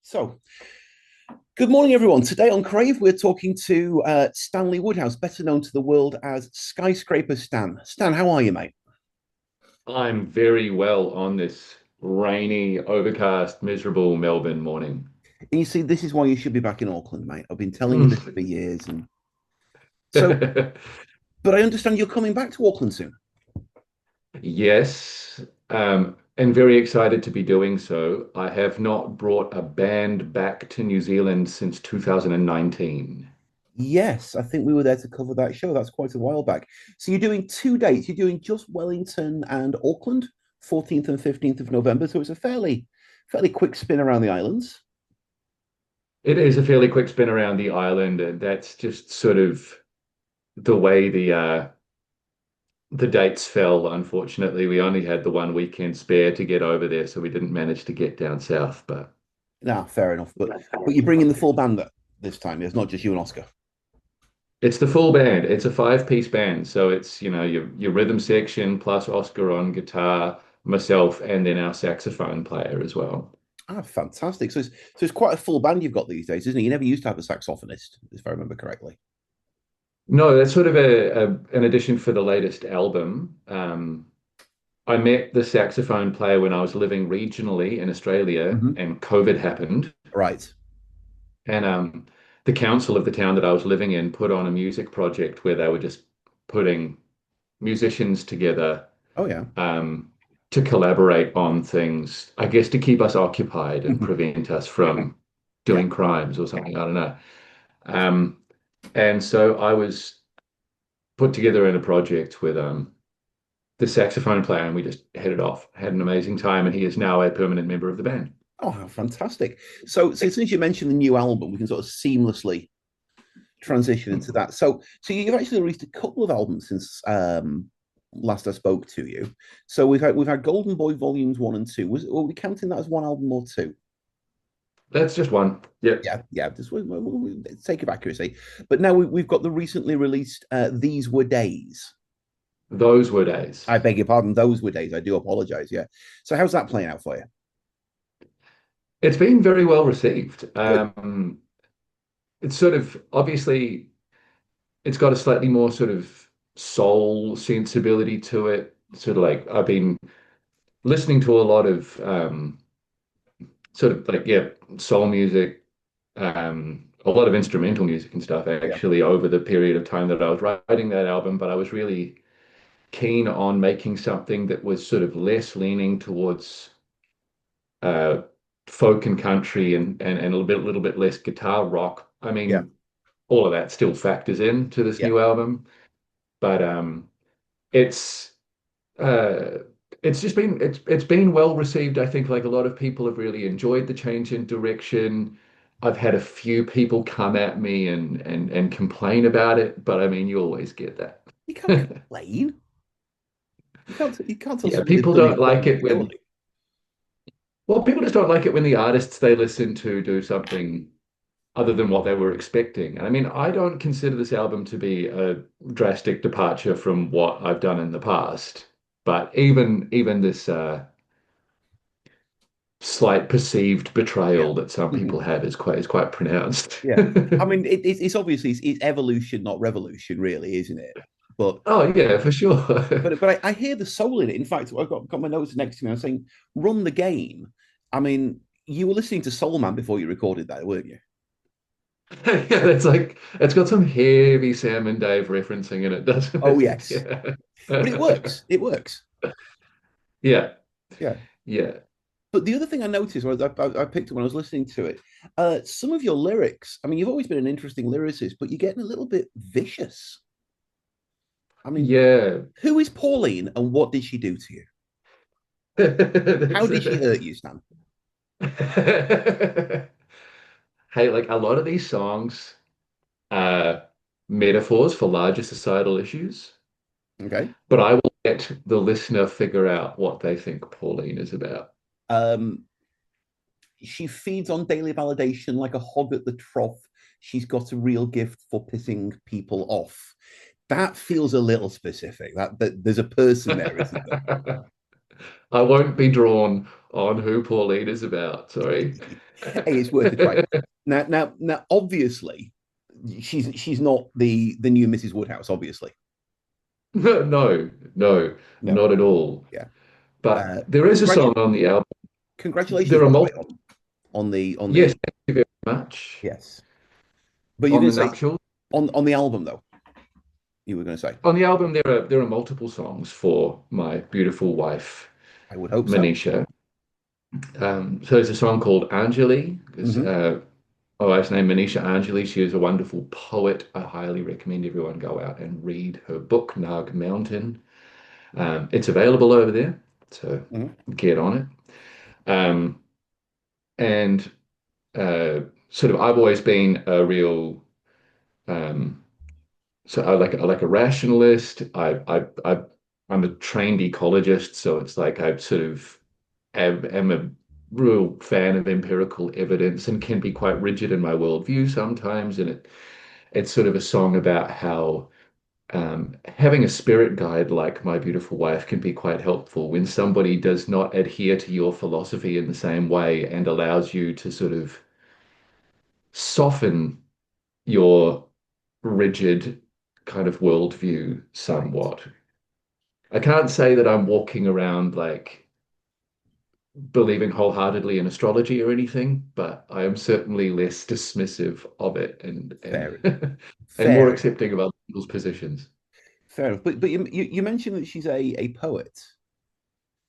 So, good morning, everyone. Today on Crave, we're talking to Stanley Woodhouse, better known to the world as Skyscraper Stan. Stan, how are you, mate? I'm very well on this rainy, overcast, miserable Melbourne morning. And you see, this is why you should be back in Auckland, mate. I've been telling you this for years, and so, but I understand you're coming back to Auckland soon. Yes, and very excited to be doing so. I have not brought a band back to New Zealand since 2019. Yes, I think we were there to cover that show. That's quite a while back. So you're doing two dates. You're doing just Wellington and Auckland, 14th and 15th of November. So it's a fairly quick spin around the islands. It is a fairly quick spin around the island, and that's just sort of the way the dates fell. Unfortunately, we only had the one weekend spare to get over there, so we didn't manage to get down south. But Nah, fair enough. But you're bringing the full band this time. It's not just you and Oscar. it's the full band. It's a five-piece band. So it's, your rhythm section plus Oscar on guitar, myself, and then our saxophone player as well. Ah, fantastic. So it's quite a full band you've got these days, isn't it? You never used to have a saxophonist, if I remember correctly. No, that's sort of an addition for the latest album. I met the saxophone player when I was living regionally in Australia Hmm. and COVID happened. Right. And the council of the town that I was living in put on a music project where they were just putting musicians together Oh yeah. to collaborate on things, I guess to keep us occupied and prevent us from Yeah. doing crimes or something. I don't know. Um, and so I was put together in a project with the saxophone player, and we just headed off, had an amazing time, and he is now a permanent member of the band. Oh, how fantastic. So since you mentioned the new album, we can sort of seamlessly transition into that. So you've actually released a couple of albums since last I spoke to you. So we've had Golden Boy Volumes One and Two. Were we counting that as one album or two? That's just one. Yep. Yeah, yeah. Just sake of accuracy. But now we've got the recently released These Were Days. Those were days. I beg your pardon. Those were days. I do apologize. Yeah. So how's that playing out for you? It's been very well received. Good. It's sort of obviously it's got a slightly more sort of soul sensibility to it. Sort of like I've been listening to a lot of sort of like yeah, soul music, a lot of instrumental music and stuff Yeah. actually over the period of time that I was writing that album, but I was really keen on making something that was sort of less leaning towards uh folk and country and a little bit less guitar rock. I Yeah. mean, all of that still factors into this Yeah. new album, but it's uh it's just been it's been well received. I think like a lot of people have really enjoyed the change in direction. I've had a few people come at me and complain about it, but I mean you always get that. You can't complain. You can't tell Yeah, somebody they've people done don't it like wrong it when poorly. well, people just don't like it when the artists they listen to do something other than what they were expecting. And I mean, I don't consider this album to be a drastic departure from what I've done in the past, but even this slight perceived Yeah. betrayal that some Mhm. people have is quite pronounced. Yeah. I mean, it's obviously it's evolution, not revolution, really, isn't it? But Oh yeah, for sure. but I hear the soul in it. In fact, I've got my notes next to me. I'm saying, "Run the game." I mean, you were listening to Soul Man before you recorded that, weren't you? Yeah, it's like it's got some heavy Sam and Dave referencing in it, doesn't Oh it? yes, but it Yeah. works. It works. Yeah. Yeah. Yeah. But the other thing I noticed was I picked up when I was listening to it, some of your lyrics. I mean, you've always been an interesting lyricist, but you're getting a little bit vicious. I mean, Yeah. who is Pauline and what did she do to you? How That's did she hurt you, Stan? Hey, like a lot of these songs are metaphors for larger societal issues, Okay. but I will let the listener figure out what they think Pauline is about. Um, she feeds on daily validation like a hog at the trough. She's got a real gift for pissing people off. That feels a little specific. That there's a person there, isn't there? I won't be drawn on who Pauline is about. Sorry. Hey, it's worth a try. Now, obviously, she's not the new Mrs. Woodhouse, obviously. No, no, No, not at all. yeah. But there is a song Congratu on the album. Congratulations, There are by the way, multiple. on Yes, the thank you very much. yes. But you're On going the to say nuptials. on the album though. You were going to say. On the album, there are multiple songs for my beautiful wife, I would hope so. Manisha. So there's a song called Anjali. Hmm. My wife's name Manisha Anjali. She is a wonderful poet. I highly recommend everyone go out and read her book, Nag Mountain. It's available over there, so Hmm. get on it. And sort of, I've always been a real um, so I like a rationalist. I'm a trained ecologist, so it's like I sort of am a real fan of empirical evidence and can be quite rigid in my worldview sometimes. And it's sort of a song about how having a spirit guide like my beautiful wife can be quite helpful when somebody does not adhere to your philosophy in the same way and allows you to sort of soften your rigid kind of worldview Right. somewhat. I can't say that I'm walking around like believing wholeheartedly in astrology or anything, but I am certainly less dismissive of it and Fair, and more fair enough. accepting of other people's positions. Fair enough. But you mentioned that she's a poet,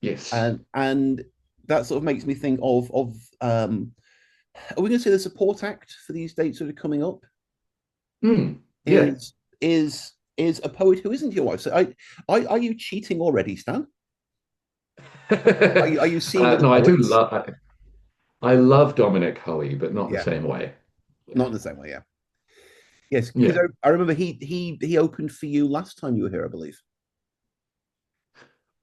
Yes. and that sort of makes me think of are we going to say the support act for these dates that are coming up? Yeah. Is is a poet who isn't your wife? So are you cheating already, Stan? Are you seeing other No, I do poets? love I love Dominic Hoey, but not the Yeah, same way. Yeah. not in the same way. Yeah, yes, because Yeah. I remember he opened for you last time you were here, I believe.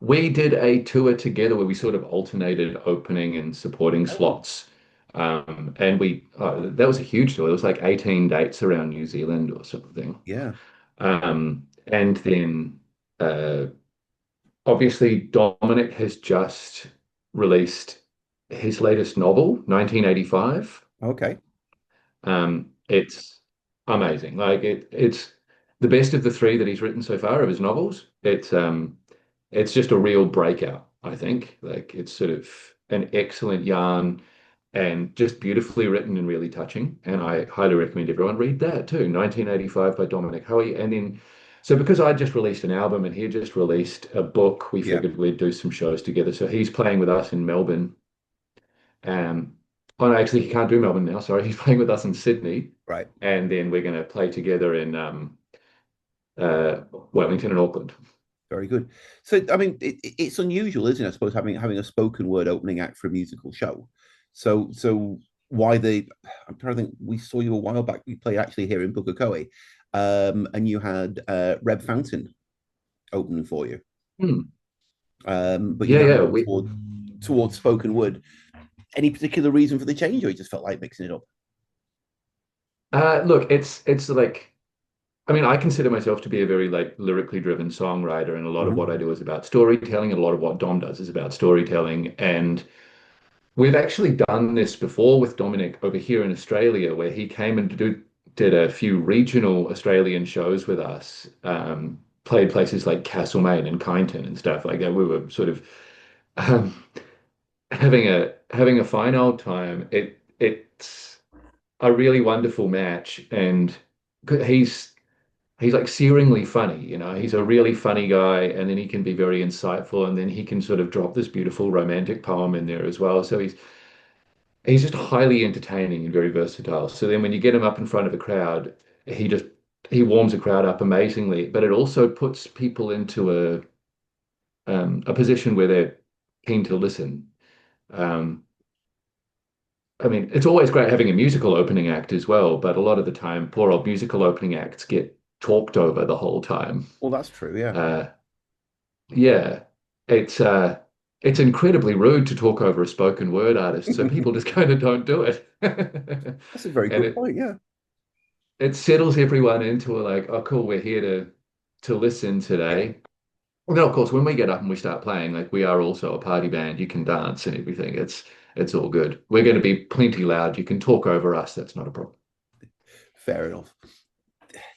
We did a tour together where we sort of alternated opening and supporting Oh, slots. And that was a huge tour. It was like 18 dates around New Zealand or something. yeah. And then uh, obviously Dominic has just released his latest novel, 1985. Okay. It's amazing. It's the best of the three that he's written so far of his novels. It's just a real breakout, I think. Like it's sort of an excellent yarn and just beautifully written and really touching. And I highly recommend everyone read that too. 1985 by Dominic Hoey. And then so because I just released an album and he just released a book, we Yeah. figured we'd do some shows together. So he's playing with us in Melbourne. Oh no, actually he can't do Melbourne now. Sorry, he's playing with us in Sydney. Right. And then we're going to play together in uh, Wellington and Auckland. Very good. So, I mean, it's unusual, isn't it? I suppose having a spoken word opening act for a musical show. So why the? I'm trying to think. We saw you a while back. We played actually here in Pukekohe, and you had Reb Fountain opening for you. Hmm. But you Yeah, now yeah. gone towards spoken word. Any particular reason for the change, or you just felt like mixing it up? Look, it's like I mean, I consider myself to be a very like lyrically driven songwriter, and a lot of what Hmm. I do is about storytelling, and a lot of what Dom does is about storytelling. And we've actually done this before with Dominic over here in Australia, where he came and did a few regional Australian shows with us, played places like Castlemaine and Kyneton and stuff like that. We were sort of um, having a fine old time. It's a really wonderful match, and he's like searingly funny, you know. He's a really funny guy, and then he can be very insightful, and then he can sort of drop this beautiful romantic poem in there as well. So he's just highly entertaining and very versatile. So then when you get him up in front of a crowd, he just he warms a crowd up amazingly, but it also puts people into a position where they're keen to listen. Um, I mean, it's always great having a musical opening act as well, but a lot of the time, poor old musical opening acts get talked over the whole time. Well, that's true. Yeah, Uh, yeah, it's uh, it's incredibly rude to talk over a spoken word artist, so people just kind of don't do it. that's a very And good it point. Yeah. it settles everyone into a like, oh, cool, we're here to listen Yeah. today. Well, then of course, when we get up and we start playing, like we are also a party band, you can dance and everything. It's all good. We're going to be plenty loud. You can talk over us. That's not a problem. Fair enough.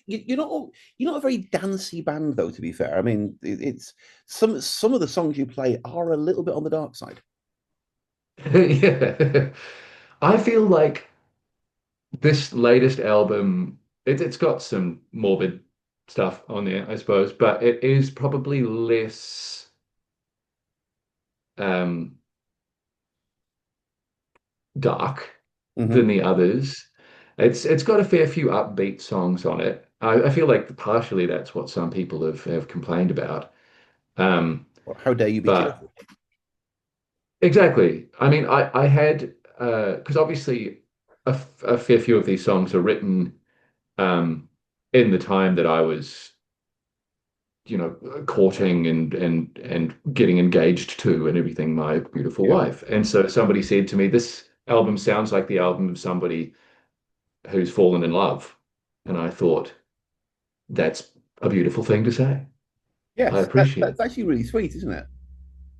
You're not a very dancey band, though. To be fair, I mean, it's some of the songs you play are a little bit on the dark side. Yeah. I feel like this latest album, it's got some morbid stuff on there, I suppose, but it is probably less um, dark than Hmm. the others. It's got a fair few upbeat songs on it. I feel like partially that's what some people have complained about. Um, Well, how dare you be but cheerful? exactly. I mean, I had because obviously a fair few of these songs are written in the time that I was, courting and getting engaged to and everything, my beautiful Yeah. wife. And so somebody said to me, "This album sounds like the album of somebody who's fallen in love." And I thought, that's a beautiful thing to say. I Yes, that's appreciate actually really sweet, isn't it?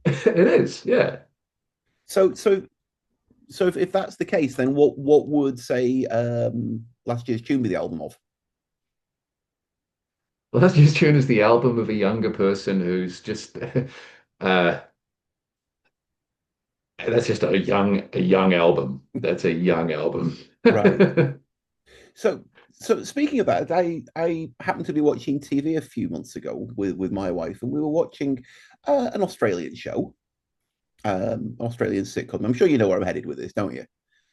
it. It is, yeah. So, if that's the case, then what would say last year's tune be the album of? Last Year's Tune is the album of a younger person who's just that's just a young album. That's a young album. Right. So, speaking of that, I happened to be watching TV a few months ago with my wife, and we were watching an Australian show, Australian sitcom. I'm sure you know where I'm headed with this, don't you?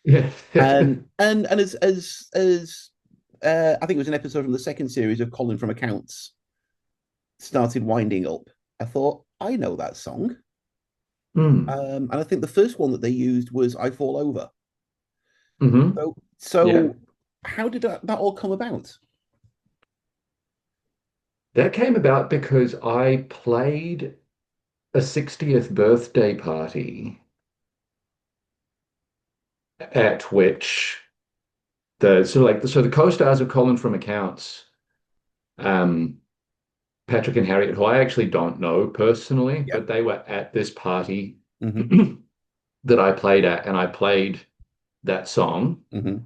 Yeah. And as I think it was an episode from the second series of Colin from Accounts started winding up, I thought I know that song, Mm. and I think the first one that they used was "I Fall Over." Hmm. So, Yeah. how did that all come about? That came about because I played a 60th birthday party at which the co-stars of Colin from Accounts, um, Patrick and Harriet, who I actually don't know personally, Yeah. but they were at this party Hmm. that I played at, and I played that song. Hmm.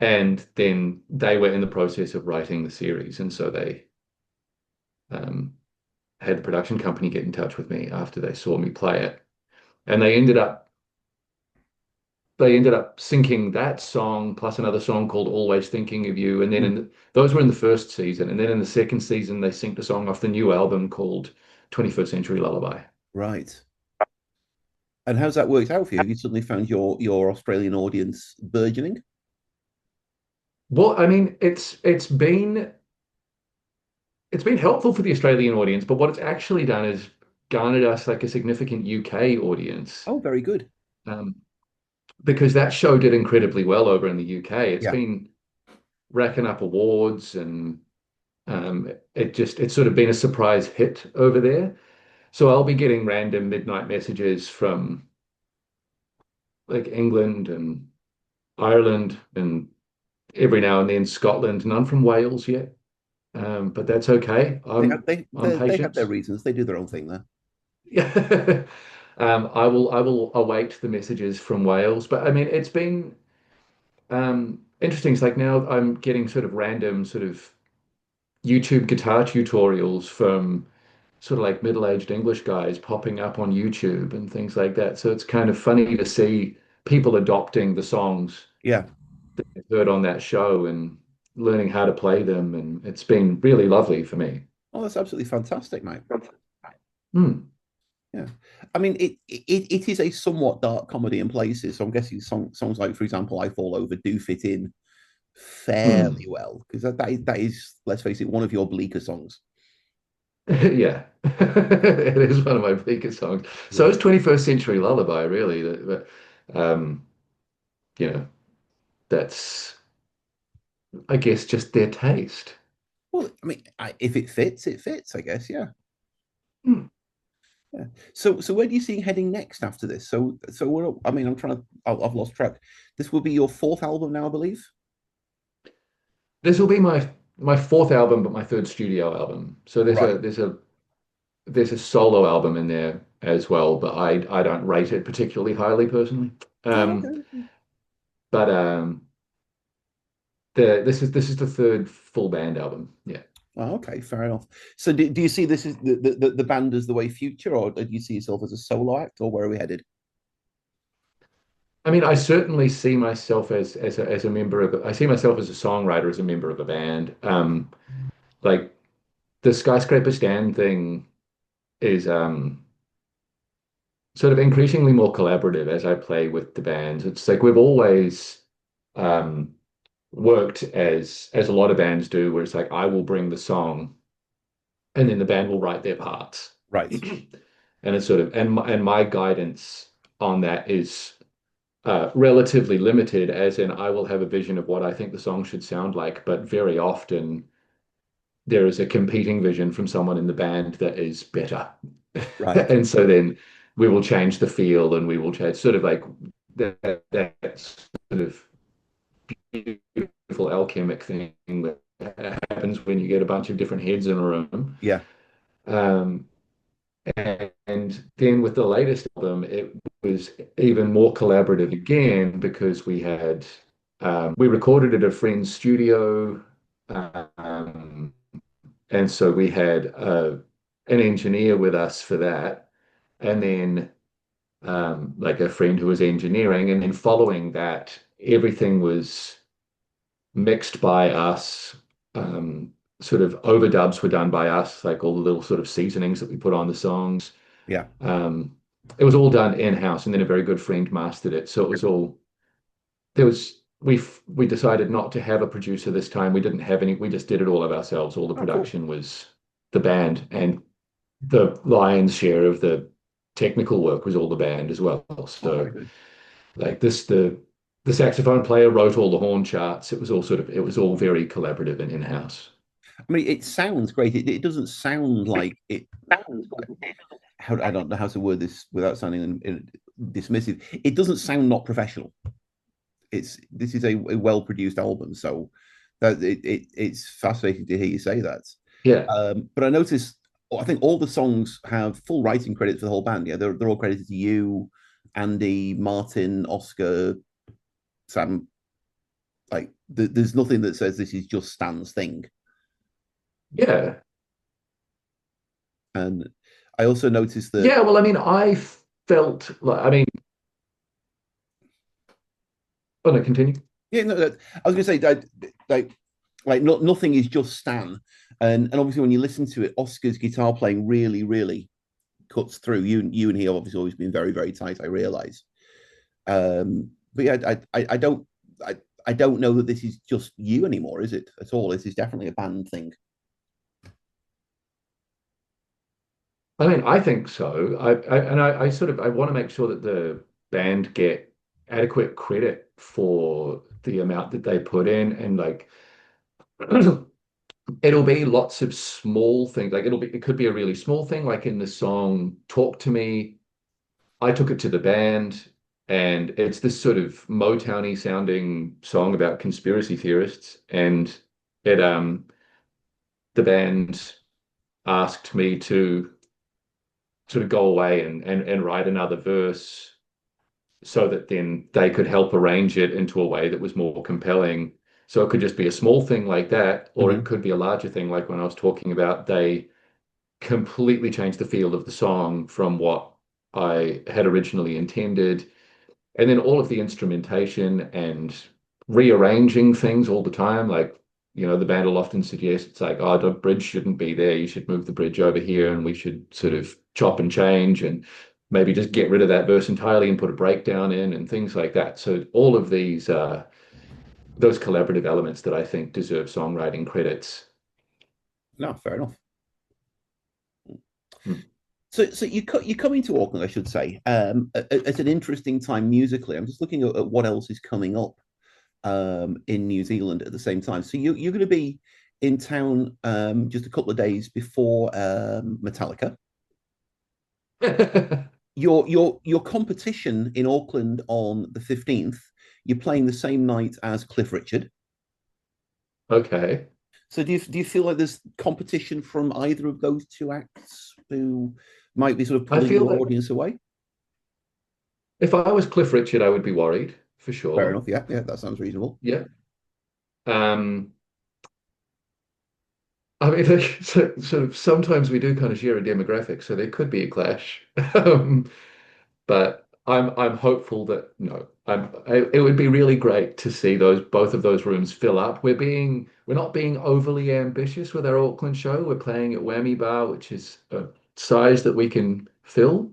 And then they were in the process of writing the series, and so they um, had the production company get in touch with me after they saw me play it, and they ended up syncing that song plus another song called "Always Thinking of You," and then those were in the first season, and then in the second season they synced a song off the new album called "21st Century Lullaby." Right. And how's that worked out for you? Have you suddenly found your Australian audience burgeoning? Well, I mean, it's been helpful for the Australian audience, but what it's actually done is garnered us like a significant UK audience. Oh, very good. Um, because that show did incredibly well over in the UK. It's Yeah. been racking up awards and it's sort of been a surprise hit over there. So I'll be getting random midnight messages from like England and Ireland and every now and then Scotland, none from Wales yet. But that's okay. They I'm have they I'm they have their patient. reasons. They do their own thing there. Yeah. I will await the messages from Wales. But I mean, it's been interesting. It's like now I'm getting sort of random sort of YouTube guitar tutorials from sort of like middle-aged English guys popping up on YouTube and things like that. So it's kind of funny to see people adopting the songs Yeah. they've heard on that show and learning how to play them. And it's been really lovely for me. Oh, that's absolutely fantastic, mate. Hmm. Yeah. I mean, it is a somewhat dark comedy in places. So I'm guessing songs like, for example, "I Fall Over" do fit in fairly Hmm. well because that is, let's face it, one of your bleaker songs. Yeah, it is one of my biggest songs. So Yeah. is 21st Century Lullaby, really. But, um, you know, that's, I guess, just their taste. Well, I mean, if it fits, it fits, I guess. Yeah. Hmm. Yeah. So where do you see heading next after this? So we're. I mean, I've lost track. This will be your fourth album now, I believe. This will be my fourth album, but my third studio album. So there's a Right. there's a there's a solo album in there as well, but I don't rate it particularly highly personally. Oh, Um, okay. but this is the third full band album. Yeah. Oh, okay, fair enough. So do you see this as the band as the way future, or do you see yourself as a solo act, or where are we headed? I mean, I certainly see myself as a member of I see myself as a songwriter, as a member of a band. Like the Skyscraper Stan thing is sort of increasingly more collaborative as I play with the bands. It's like we've always um, worked as a lot of bands do, where it's like I will bring the song and then the band will write their parts. Right, And it's sort of and my guidance on that is relatively limited, as in I will have a vision of what I think the song should sound like, but very often there is a competing vision from someone in the band that is better. right. And so then we will change the feel and we will change sort of like that sort of beautiful alchemic thing that happens when you get a bunch of different heads in a room. Yeah. Um, and then with the latest album, it was even more collaborative again because we recorded at a friend's studio, um, and so we had an engineer with us for that, and then like a friend who was engineering, and then following that, everything was mixed by us. Um, Sort of overdubs were done by us, like all the little sort of seasonings that we put on the songs. Yeah. Um, it was all done in-house, and then a very good friend mastered it. So it was all there was we decided not to have a producer this time. We didn't have any. We just did it all of ourselves. All the Oh, cool. production was the band, and the lion's share of the technical work was all the band as well. Oh, very So good. like the saxophone player wrote all the horn charts. It was all very collaborative and in-house. I mean, it sounds great. It doesn't sound like it. How I don't know how to word this without sounding dismissive. It doesn't sound not professional. This is a well produced album, so that it's fascinating to hear you say that. Yeah. But I noticed, I think all the songs have full writing credit for the whole band. Yeah, they're all credited to you, Andy, Martin, Oscar, Sam. Like, there's nothing that says this is just Stan's thing. Yeah. And I also noticed that, Yeah. Well, I mean, I felt like, I mean, oh no, continue. yeah, no, I was going to say that, like not nothing is just Stan, and obviously when you listen to it, Oscar's guitar playing really cuts through. You and he have obviously always been very tight. I realize, but yeah, I don't know that this is just you anymore, is it at all? This is definitely a band thing. I mean, I think so. I sort of I want to make sure that the band get adequate credit for the amount that they put in, and like it'll be lots of small things. Like it could be a really small thing, like in the song "Talk to Me." I took it to the band, and it's this sort of Motowny sounding song about conspiracy theorists, and it the band asked me to sort of go away and write another verse so that then they could help arrange it into a way that was more compelling. So it could just be a small thing like that, or it Mm-hmm. could be a larger thing, like when I was talking about they completely changed the feel of the song from what I had originally intended. And then all of the instrumentation and rearranging things all the time, like, the band will often suggest it's like, oh, the bridge shouldn't be there. You should move the bridge over here, and we should sort of chop and change and maybe just get rid of that verse entirely and put a breakdown in and things like that. So all of those collaborative elements that I think deserve songwriting credits. No, fair enough. Hmm. So you come into Auckland, I should say, at an interesting time musically. I'm just looking at what else is coming up in New Zealand at the same time. So you're going to be in town just a couple of days before Metallica. Your competition in Auckland on the 15th. You're playing the same night as Cliff Richard. Okay. So do you feel like there's competition from either of those two acts who might be sort of I pulling feel your that audience away? if I was Cliff Richard, I would be worried for Fair sure. enough. Yeah, yeah, that sounds reasonable. Yeah. Um, I mean, like, sort of sometimes we do kind of share a demographic, so there could be a clash. But I'm hopeful that no, it would be really great to see those both of those rooms fill up. We're not being overly ambitious with our Auckland show. We're playing at Whammy Bar, which is a size that we can fill.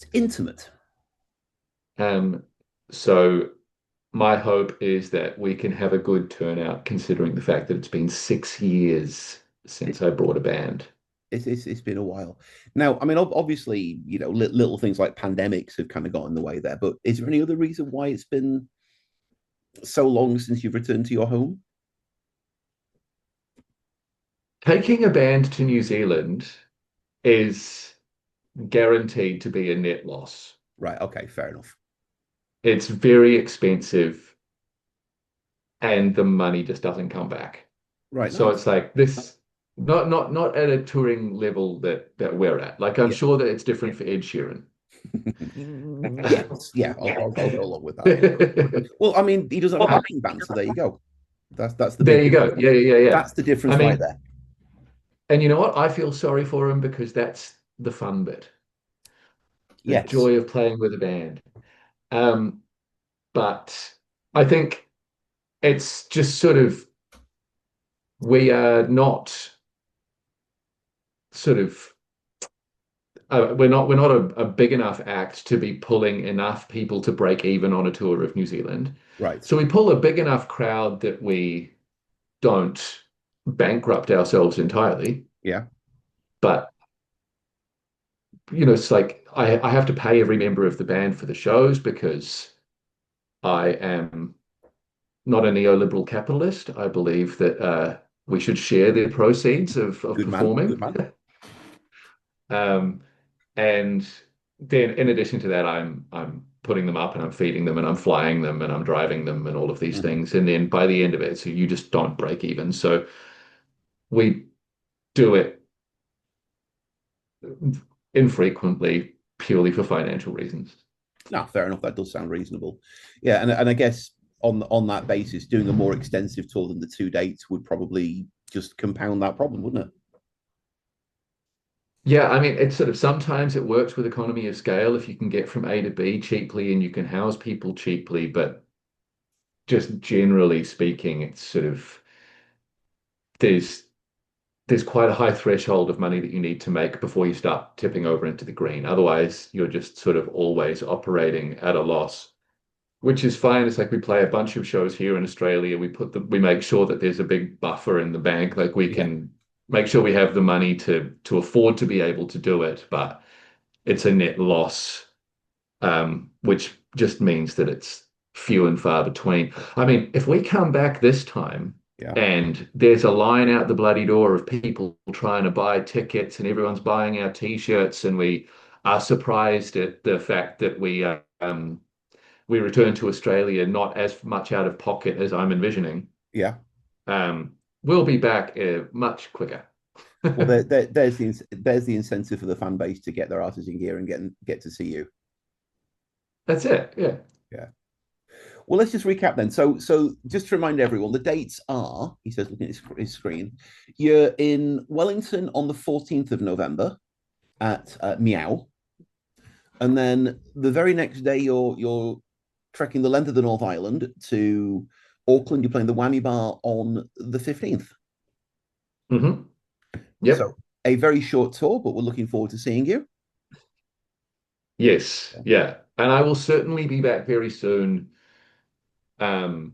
It's intimate. Um, so my hope is that we can have a good turnout, considering the fact that it's been 6 years It, since I brought a band. it's been a while. Now, I mean, obviously, little things like pandemics have kind of got in the way there. But is there any other reason why it's been so long since you've returned to your home? Taking a band to New Zealand is guaranteed to be a net loss. Right. Okay. Fair enough. It's very expensive and the money just doesn't come back. Right. So Nice. it's like this not at a touring level that we're at. Like I'm Yeah. sure that it's different for Ed Sheeran. Yes. Yeah. I'll go along with that. Yeah. Well, I mean, he doesn't have a backing band, so there you go. That's the There big you go. difference. Yeah. That's the difference I right mean, there. and you know what? I feel sorry for him because that's the fun bit, the Yes. joy of playing with a band. Um, but I think it's just sort of we are not sort of we're not a big enough act to be pulling enough people to break even on a tour of New Zealand. Right. So we pull a big enough crowd that we don't bankrupt ourselves entirely. Yeah. But it's like I have to pay every member of the band for the shows because I am not a neoliberal capitalist. I believe that we should share the proceeds of Good man. Good performing. man. Um, and then in addition to that, I'm putting them up and I'm feeding them and I'm flying them and I'm driving them and all of these Mhm. things. And then by the end of it, so you just don't break even. So we do it infrequently purely for financial reasons. No, fair enough. That does sound reasonable. Yeah, and I guess on that basis, doing a more extensive tour than the two dates would probably just compound that problem, wouldn't it? Yeah, I mean, it's sort of sometimes it works with economy of scale if you can get from A to B cheaply and you can house people cheaply, but just generally speaking, it's sort of there's there's quite a high threshold of money that you need to make before you start tipping over into the green. Otherwise, you're just sort of always operating at a loss, which is fine. It's like we play a bunch of shows here in Australia. We make sure that there's a big buffer in the bank. Like we Yeah, can make sure we have the money to afford to be able to do it, but it's a net loss, which just means that it's few and far between. I mean, if we come back this time yeah, and there's a line out the bloody door of people trying to buy tickets and everyone's buying our t-shirts and we are surprised at the fact that we return to Australia not as much out of pocket as I'm envisioning, yeah. we'll be back much quicker. Well, there's the incentive for the fan base to get their asses in gear and get to see you. That's it. Yeah. Yeah. Well, let's just recap then. So just to remind everyone, the dates are, he says, looking at his screen, you're in Wellington on the 14th of November at Meow. And then the very next day, you're trekking the length of the North Island to Auckland. You're playing the Whammy Bar on the 15th. Hmm. So Yep. a very short tour, but we're looking forward to seeing you. Yes. Yeah. And I will certainly be back very soon. Um,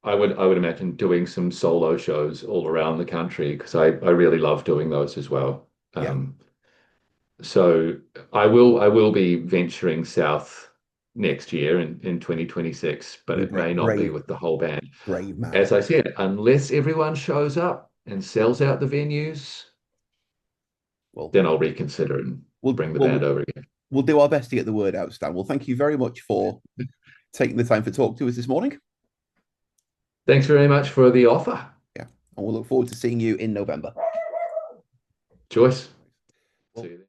I would imagine doing some solo shows all around the country because I really love doing those as well. Yeah, So I will be venturing south next year in 2026, but you it may not be with the whole band. brave man. As I said, unless everyone shows up and sells out the venues, Well, then I'll reconsider and we'll bring the band we'll over again. we'll do our best to get the word out, Stan. Well, thank you very much for taking the time to talk to us this morning. Thanks very much for the offer, Yeah, and we'll look forward to seeing you in November. Joyce. See you.